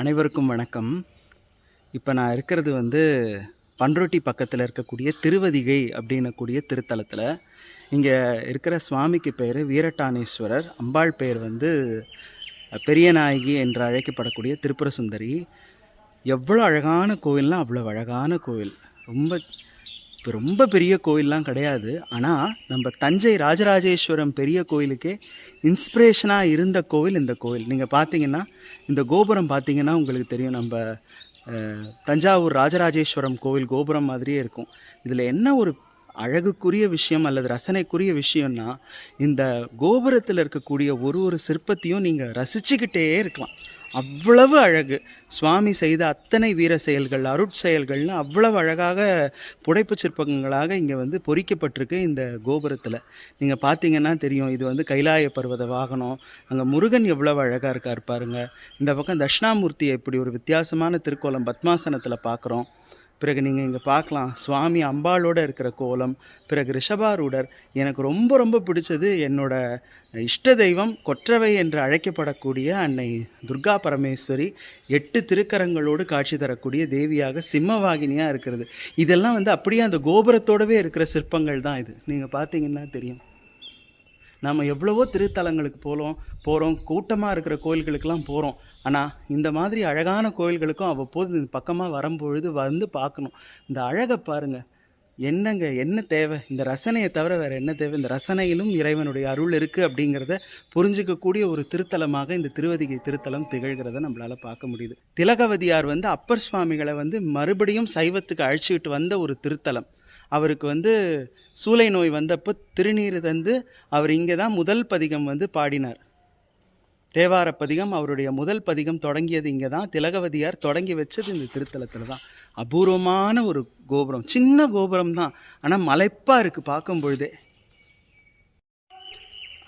அனைவருக்கும் வணக்கம். இப்போ நான் இருக்கிறது பண்ருட்டி பக்கத்தில் இருக்கக்கூடிய திருவதிகை அப்படின்னக்கூடிய திருத்தலத்தில். இங்கே இருக்கிற சுவாமிக்கு பேர் வீரட்டானேஸ்வரர், அம்பாள் பேர் பெரியநாயகி என்று அழைக்கப்படக்கூடிய திரிபுர சுந்தரி. எவ்வளோ அழகான கோயில்னா அவ்வளோ அழகான கோயில். ரொம்ப ரொம்ப பெரிய கோயிலெலாம் கிடையாது. ஆனால் நம்ம தஞ்சை ராஜராஜேஸ்வரம் பெரிய கோயிலுக்கே இன்ஸ்பிரேஷனாக இருந்த கோவில் இந்த கோயில். நீங்கள் பார்த்தீங்கன்னா இந்த கோபுரம் பார்த்தீங்கன்னா உங்களுக்கு தெரியும், நம்ம தஞ்சாவூர் ராஜராஜேஸ்வரம் கோவில் கோபுரம் மாதிரியே இருக்கும். இதில் என்ன ஒரு அழகுக்குரிய விஷயம் அல்லது ரசனைக்குரிய விஷயம்னா, இந்த கோபுரத்தில் இருக்கக்கூடிய ஒரு சிற்பத்தையும் நீங்கள் ரசிச்சுக்கிட்டே இருக்கலாம். அவ்வளவு அழகு. சுவாமி செய்த அத்தனை வீர செயல்கள், அருட்செயல்கள்னு அவ்வளவு அழகாக புடைப்பு சிற்பங்களாக இங்கே பொறிக்கப்பட்டிருக்கு இந்த கோபுரத்தில். நீங்கள் பார்த்தீங்கன்னா தெரியும், இது கைலாய பர்வத வாகனம். அங்கே முருகன் எவ்வளவு அழகாக இருக்கார் பாருங்கள். இந்த பக்கம் தட்சிணாமூர்த்தியை இப்படி ஒரு வித்தியாசமான திருக்கோலம் பத்மாசனத்தில் பார்க்குறோம். பிறகு நீங்கள் இங்கே பார்க்கலாம் சுவாமி அம்பாளோடு இருக்கிற கோலம். பிறகு ரிஷபாரூடர். எனக்கு ரொம்ப ரொம்ப பிடிச்சது என்னோட இஷ்ட தெய்வம் கொற்றவை என்று அழைக்கப்படக்கூடிய அன்னை துர்கா பரமேஸ்வரி 8 திருக்கரங்களோடு காட்சி தரக்கூடிய தேவியாக சிம்மவாகினியாக இருக்கிறது. இதெல்லாம் அப்படியே அந்த கோபுரத்தோடவே இருக்கிற சிற்பங்கள் தான் இது. நீங்கள் பார்த்தீங்கன்னா தெரியும். நம்ம எவ்வளவோ திருத்தலங்களுக்கு போகிறோம், கூட்டமாக இருக்கிற கோயில்களுக்கெல்லாம் போகிறோம். ஆனால் இந்த மாதிரி அழகான கோயில்களுக்கும் அவ்வப்போது இந்த பக்கமாக வரும்பொழுது பார்க்கணும். இந்த அழகை பாருங்கள். என்ன தேவை? இந்த ரசனையை தவிர வேறு என்ன தேவை? இந்த ரசனையிலும் இறைவனுடைய அருள் இருக்குது அப்படிங்கிறத புரிஞ்சிக்கக்கூடிய ஒரு திருத்தலமாக இந்த திருவதிகை திருத்தலம் திகழ்கிறத நம்மளால் பார்க்க முடியுது. திலகவதியார் அப்பர் சுவாமிகளை மறுபடியும் சைவத்துக்கு அழைச்சிக்கிட்டு வந்த ஒரு திருத்தலம். அவருக்கு சூளை நோய் வந்தப்போ திருநீர் தந்து அவர் இங்கே தான் முதல் பதிகம் பாடினார். தேவார பதிகம் அவருடைய முதல் பதிகம் தொடங்கியது இங்கே தான். திலகவதியார் தொடங்கி வச்சது இந்த திருத்தலத்தில் தான். அபூர்வமான ஒரு கோபுரம், சின்ன கோபுரம் தான், ஆனால் மலைப்பாக இருக்குது பார்க்கும் பொழுதே.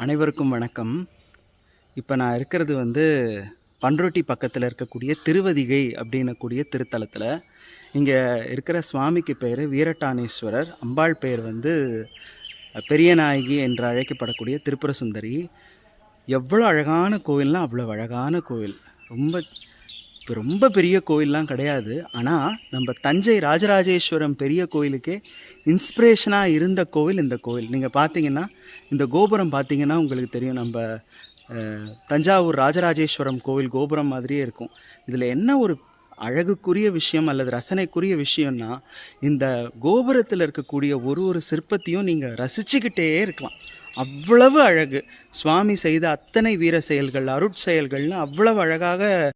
அனைவருக்கும் வணக்கம். இப்போ நான் இருக்கிறது பண்ருட்டி பக்கத்தில் இருக்கக்கூடிய திருவதிகை அப்படின்னக்கூடிய திருத்தலத்தில். இங்கே இருக்கிற சுவாமிக்கு பேர் வீரட்டானேஸ்வரர், அம்பாள் பேர் பெரியநாயகி என்று அழைக்கப்படக்கூடிய திரிபுர சுந்தரி. எவ்வளோ அழகான கோயில்னா அவ்வளோ அழகான கோயில். ரொம்ப பெரிய கோயிலெலாம் கிடையாது. ஆனால் நம்ம தஞ்சை ராஜராஜேஸ்வரம் பெரிய கோயிலுக்கே இன்ஸ்பிரேஷனாக இருந்த கோவில் இந்த கோயில். நீங்கள் பார்த்தீங்கன்னா இந்த கோபுரம் பார்த்தீங்கன்னா உங்களுக்கு தெரியும், நம்ம தஞ்சாவூர் ராஜராஜேஸ்வரம் கோவில் கோபுரம் மாதிரியே இருக்கும். இதில் என்ன ஒரு அழகுக்குரிய விஷயம் அல்லது ரசனைக்குரிய விஷயம்னா, இந்த கோபுரத்தில் இருக்கக்கூடிய ஒரு சிற்பத்தையும் நீங்கள் ரசிச்சுக்கிட்டே இருக்கலாம். அவ்வளவு அழகு. சுவாமி செய்த அத்தனை வீர செயல்கள், அருட்செயல்கள்னு அவ்வளவு அழகாக